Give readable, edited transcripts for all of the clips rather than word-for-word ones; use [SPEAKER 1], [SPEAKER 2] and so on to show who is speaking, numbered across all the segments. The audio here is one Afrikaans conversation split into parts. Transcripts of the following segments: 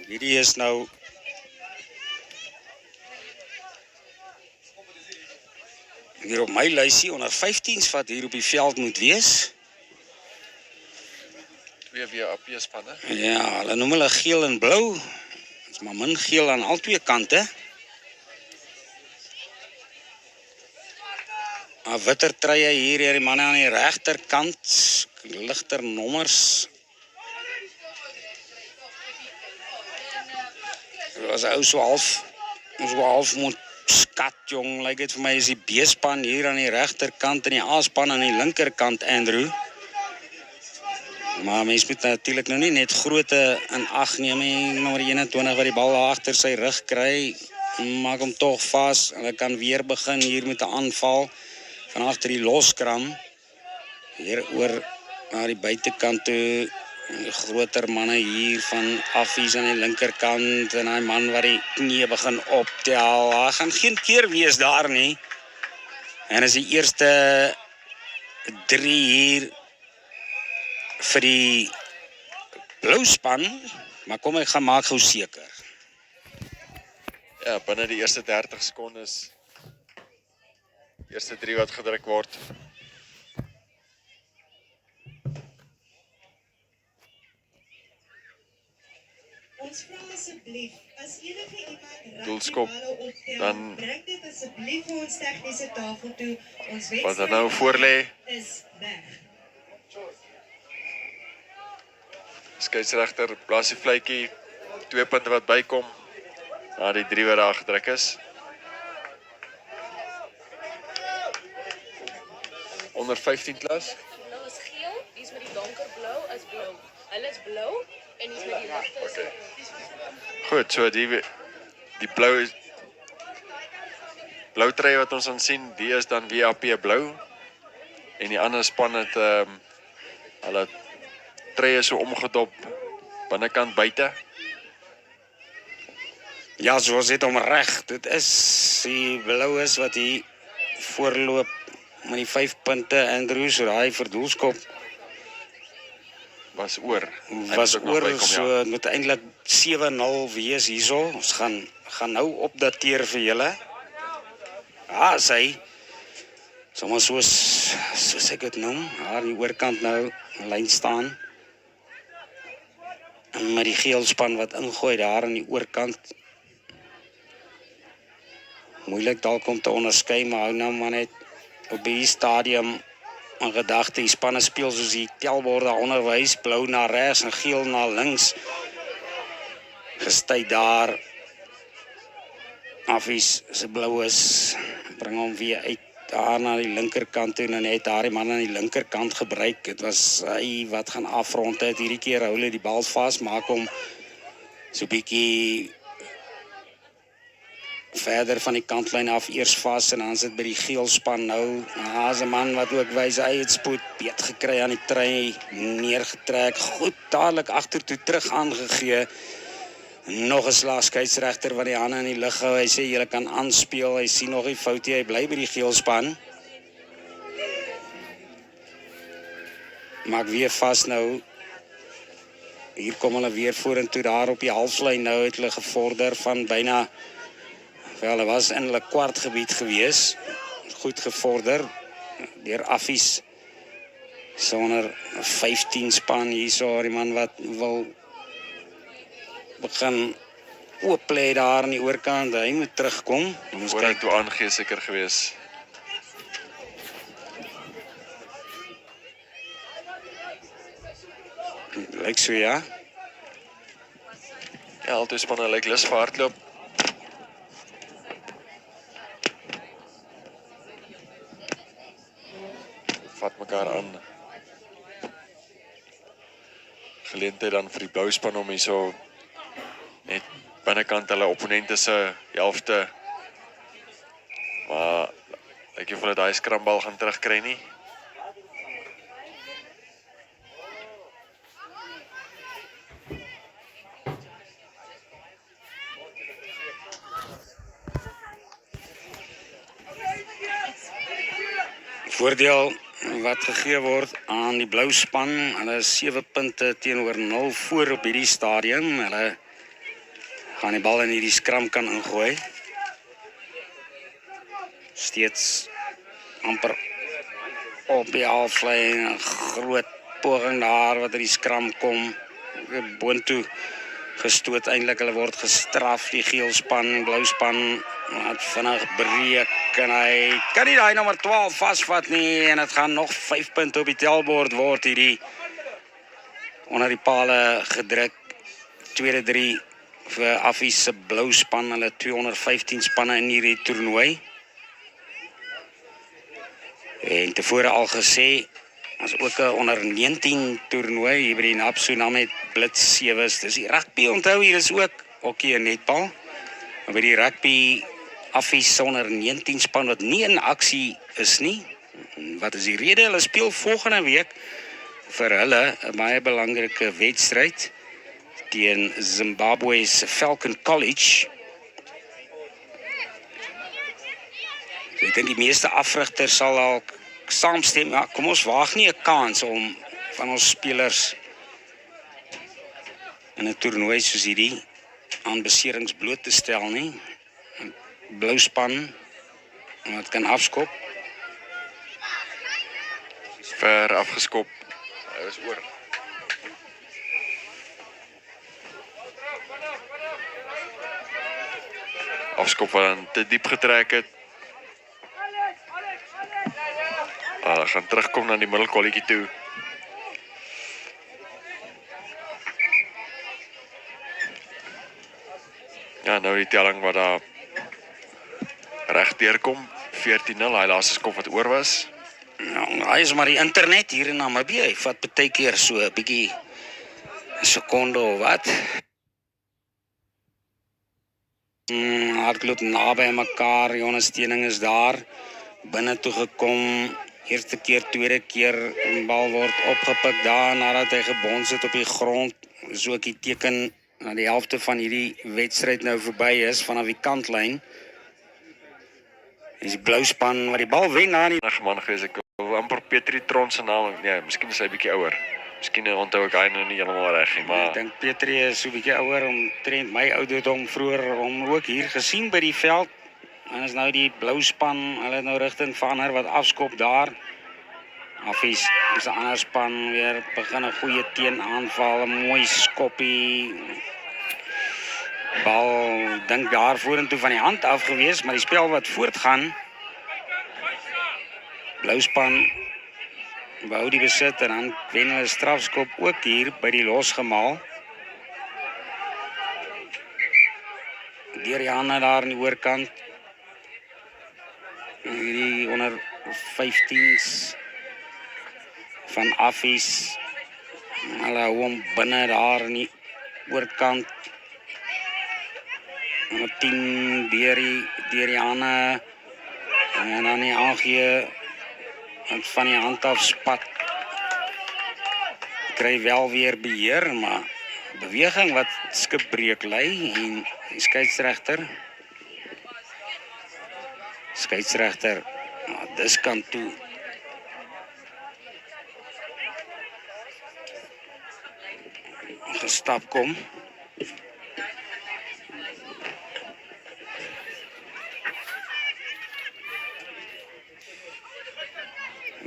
[SPEAKER 1] Hierdie is nou hier op my lysie onder 15's wat hier op die veld moet wees.
[SPEAKER 2] 2 WAP spanne.
[SPEAKER 1] Ja, hulle noem hulle geel en blou. Dit is maar min geel aan al twee kante. 'n Witter treye hier die manne aan die regterkant, ligter nommers. Dit was 'n ou so half moet skat jong, lyk dit vir my is die B-span hier aan die regterkant en die A-span aan die linkerkant, Andrew. Maar mens moet natuurlik nou nie net grootte in ag neem nie. Nommer 21 wat die bal daar agter sy rug kry, maak hom tog vas. Hulle kan weer begin hier met 'n aanval van agter die loskram. Hier oor na die buitekant toe. Die groter manne hier van Affies aan die linkerkant en hy man wat die knie begin optel. Daar gaan geen keer wees daar nie. En is die eerste 3 hier vir die blou span, maar kom ek gaan maak gou seker.
[SPEAKER 2] Ja, binne die eerste 30 sekondes. Eerste 3 wat gedruk word.
[SPEAKER 3] Ons vra asseblief, as enige iemand
[SPEAKER 2] Doelskop, dan
[SPEAKER 3] bring dit asseblief vir ons tegniese tafel toe. Ons wedstryd
[SPEAKER 2] wat er nou voor lê,
[SPEAKER 3] is weg.
[SPEAKER 2] skeieregter blaas die fluitjie, 2 punte wat bykom, na die 3 wat daar gedruk is. Onder 15 klas.
[SPEAKER 4] Nou is geel, die is met die donkerblou is blou. Hulle is blou en die is met die ligte is
[SPEAKER 2] Goed, so die blou trui wat ons aan sien, die is dan WAP blou. En die ander span het hulle treie so omgedop binnekant buite.
[SPEAKER 1] Ja, so is dit om reg. Dit is die bloues wat hier voorloop met die 5 punte. Andrew, so daai verdoelskop
[SPEAKER 2] Was oor. Hy
[SPEAKER 1] was
[SPEAKER 2] moet ook nog
[SPEAKER 1] oor,
[SPEAKER 2] bykom,
[SPEAKER 1] so het moet eintlik 7-0 wees hierso. Ons gaan nou opdateer vir julle. Ja, sy sommer soos ek dit noem, daar aan die oorkant nou 'n lyn staan. En met die geel span wat ingooi daar aan die oorkant. Moeilik dalk om te onderskei, maar hou nou maar net op die stadium in gedagte. Die spanne speel soos die telbord daaronder wys, blou na regs en geel na links. Gestyd daar. Affies se blou is, bring hom weer uit daar na die linkerkant toe en net daar die man aan die linkerkant gebruik. Dit was hy wat gaan afrond het. Hierdie keer hou hulle die bal vas, maak hom so bietjie verder van die kantlyn af eers vas en dan sit by die geel span nou. Daar's 'n man wat ook wys hy het spoed beet gekry aan die trei, neergetrek, goed dadelik agtertoe terug aangegee. Nog 'n slag skeieregter wat die hande in die lug hou. Hy sê julle kan aanspeel. Hy sien nog die foutie. Hy bly by die geel span. Maak weer vas nou. Hier kom hulle weer vorentoe daar op die halflyn nou het hulle gevorder van byna wel, hulle was in hulle kwartgebied gewees. Goed gevorder deur Affies. Sonder 15 span hierso, die man wat wil begin oop lê daar aan die oorkant. Hy moet terugkom. Ons
[SPEAKER 2] Voor
[SPEAKER 1] kyk
[SPEAKER 2] toe aangee seker gewees.
[SPEAKER 1] lyk so ja.
[SPEAKER 2] Ja, altyd spanne lyk lus vir hardloop. Vat mekaar aan. Geleentheid dan vir die blou span om hierso net binnekant hulle opponente se helfte. Maar ek hoop hulle daai skrambal gaan terugkry nie.
[SPEAKER 1] Voordeel wat gegee word aan die blou span. Hulle is 7 punte teenoor 0 voor op hierdie stadium. Hulle gaan die bal in hierdie skram kan ingooi. Steeds amper op die halflyn, 'n groot poging daar wat in die skram kom. Boontoe gestoot eintlik, hulle word gestraf, die geel span en blou span wat vinnig breek en hy kan nie daai nommer 12 vasvat nie en dit gaan nog 5 punte op die tellbord word hierdie onder die pale gedruk. Tweede 3 vir Affie se blou span, hulle 215 spanne in hierdie toernooi. En tevore al gesê, as ook 'n onder 19 toernooi hier by die Napsuna met Blitz 7's. Dis die rugby, onthou hier is ook hokkie en netbal. Maar by die rugby Affie se onder 19 span wat nie in aksie is nie. Wat is die rede? Hulle speel volgende week vir hulle 'n baie belangrike wedstryd teen Zimbabwe se Falcon College. Ek dink die meeste afrigters sal al saamstem, ja, kom ons waag nie 'n kans om van ons spelers in 'n toernooi soos hierdie aan beserings bloot te stel nie. Blou span wat kan afskop.
[SPEAKER 2] Ver afgeskop. Hy was oor. Afskop wat dan te diep getrek het. Hulle gaan terugkom na die middelkolletjie toe. Ja, nou die telling wat daar reg deurkom. 14-0, hy laaste skop wat oor was.
[SPEAKER 1] Nou, hy is maar die internet hier in Namibië. Hy vat baie keer so 'n bietjie 'n sekonde of wat. Hardloop naby mekaar, die ondersteuning is daar. Binne toe gekom, eerste keer, tweede keer, die bal word opgepik daar nadat hy gebons het op die grond. So ook die teken dat die helfte van hierdie wedstryd nou verby is vanaf die kantlyn. Dis die blou span wat die bal wen na die
[SPEAKER 2] Man gewees, ek wil amper Petri Tron se naam, nee, miskien is hy bietjie ouer. Miskien onthou ek hy nou nie heeltemal reg nie,
[SPEAKER 1] Ek
[SPEAKER 2] maar
[SPEAKER 1] dink Petri is so 'n bietjie ouer omtrent my ouderdom vroeër hom ook hier gesien by die veld. En is nou die blou span, hulle het nou rigting verander wat afskop daar. Affies is 'n ander span weer begin 'n goeie teenaanval, 'n mooi skoppie. Bal dink daar vorentoe van die hand af gewees, maar die spel wat voortgaan. Blou span behou die besit en dan wen hulle strafskop ook hier by die losgemaal. Deur die hande daar aan die oorkant. Hierdie onder 15's van Affies. Hulle hou hom binne daar aan die oorkant. Met 10 deur die hande. En dan die aangee en van die hand af spat. Kry wel weer beheer, maar beweging wat skipbreuk lei en die skeieregter dis kant toe. Gestap kom.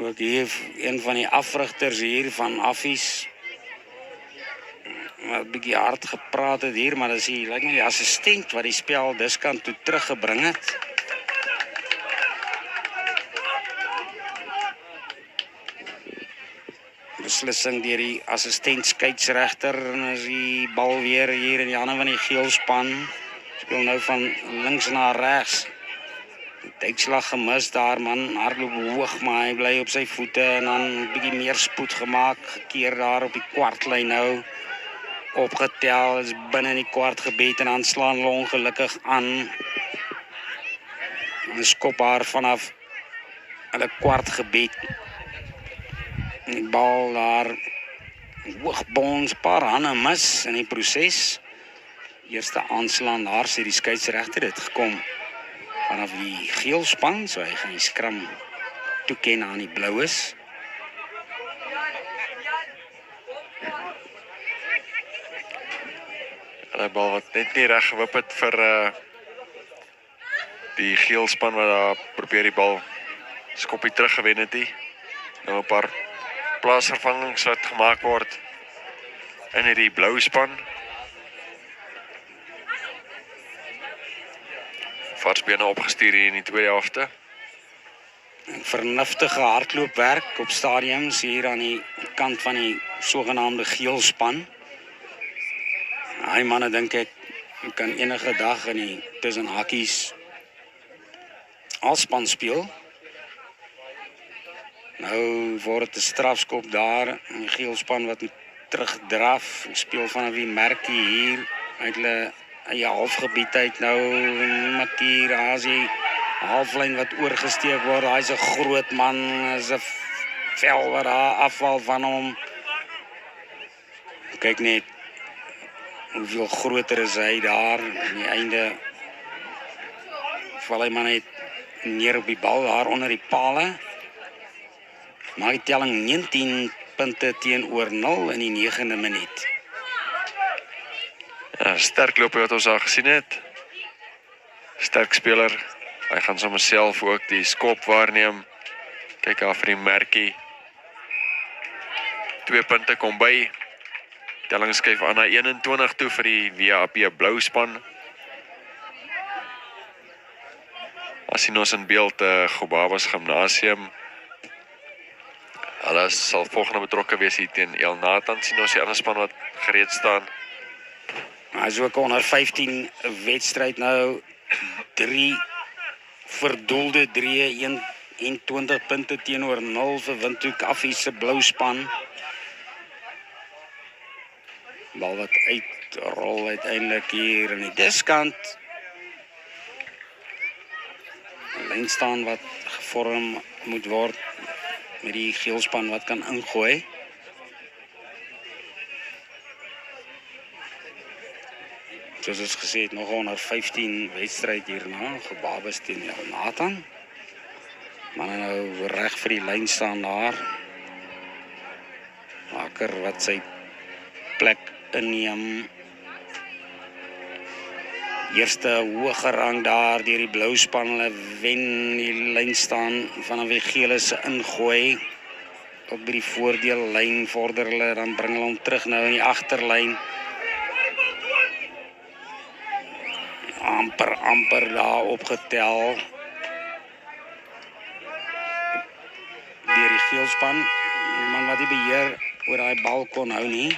[SPEAKER 1] Ook hier een van die afrigters hier van Affies wat 'n bietjie hard gepraat het hier, maar dis hier lyk my die assistent wat die spel diskant toe teruggebring het. Beslissing deur die assistent skeieregter en as die bal weer hier in die hande van die geel span. Speel nou van links na regs. Duikslag gemis daar, man, hardloop hoog, maar hy bly op sy voete en dan 'n bietjie meer spoed gemaak, gekeer daar op die kwartlyn nou, opgetel, is binne in die kwartgebied en dan slaan hulle ongelukkig aan. En skop haar vanaf hulle kwartgebied. En die bal daar, hoog bons, paar hande mis in die proses. Eerste aanslaan daar, sê die skeieregter dit gekom vanaf die geel span, so hy gaan die skram toeken aan die bloues.
[SPEAKER 2] Daai bal wat net nie reg gewip het vir die geel span wat daar probeer die bal skoppie teruggewen het nie. Nou 'n paar plaasvervangings wat gemaak word in hierdie blou span. Varsbene opgestuur hier in die tweede helfte.
[SPEAKER 1] Vernuftige hardloopwerk op stadiums hier aan die kant van die sogenaamde geel span. Hy manne dink ek kan enige dag in die tussen hakkies alspan speel. Nou word dit 'n strafskop daar in die geel span wat moet terugdraf. Speel vanaf die merkie hier uit hulle eie halfgebied uit nou Matier, daar is die halflyn wat oorgesteek word. Hy is 'n groot man, is 'n vel wat daar afval van hom. Kyk net hoeveel groter is hy daar aan die einde. Val hy maar net neer op die bal daar onder die pale. Maak die telling 19 punte teenoor 0 in die 9de minuut.
[SPEAKER 2] Ja, sterk loopie wat ons al gesien het. Sterk speler. Hy gaan sommer self ook die skop waarneem. Kyk af vir die merkie. 2 punte kom by. Telling skuif aan na 21 toe vir die WAP blou span. As sien ons in beeld Gobabas Gimnasium. Hulle sal volgende betrokke wees hier teen El Nathan. Sien ons die ander span wat gereed staan.
[SPEAKER 1] Hy is ook onder 15 wedstryd nou 3 verdoelde 21 punte teenoor 0 vir Windhoek Affie se blou span. Bal wat uitrol uiteindelik hier in die diskant. 'n Lyn staan wat gevorm moet word met die geelspan wat kan ingooi. Soos ons gesê het, nog onder 15 wedstryd hierna, Gobabas teen El Nathan. Manne nou reg vir die lyn staan daar. Maker wat sy plek inneem. Eerste hoë rang daar deur die blou span, hulle wen die lyn staan vanaf die gele se ingooi. Tot by die voordeellyn vorder hulle, dan bring hulle hom terug nou in die agterlyn. Amper daar opgetel deur die geelspan. Die man wat die beheer oor daai bal kon hou nie.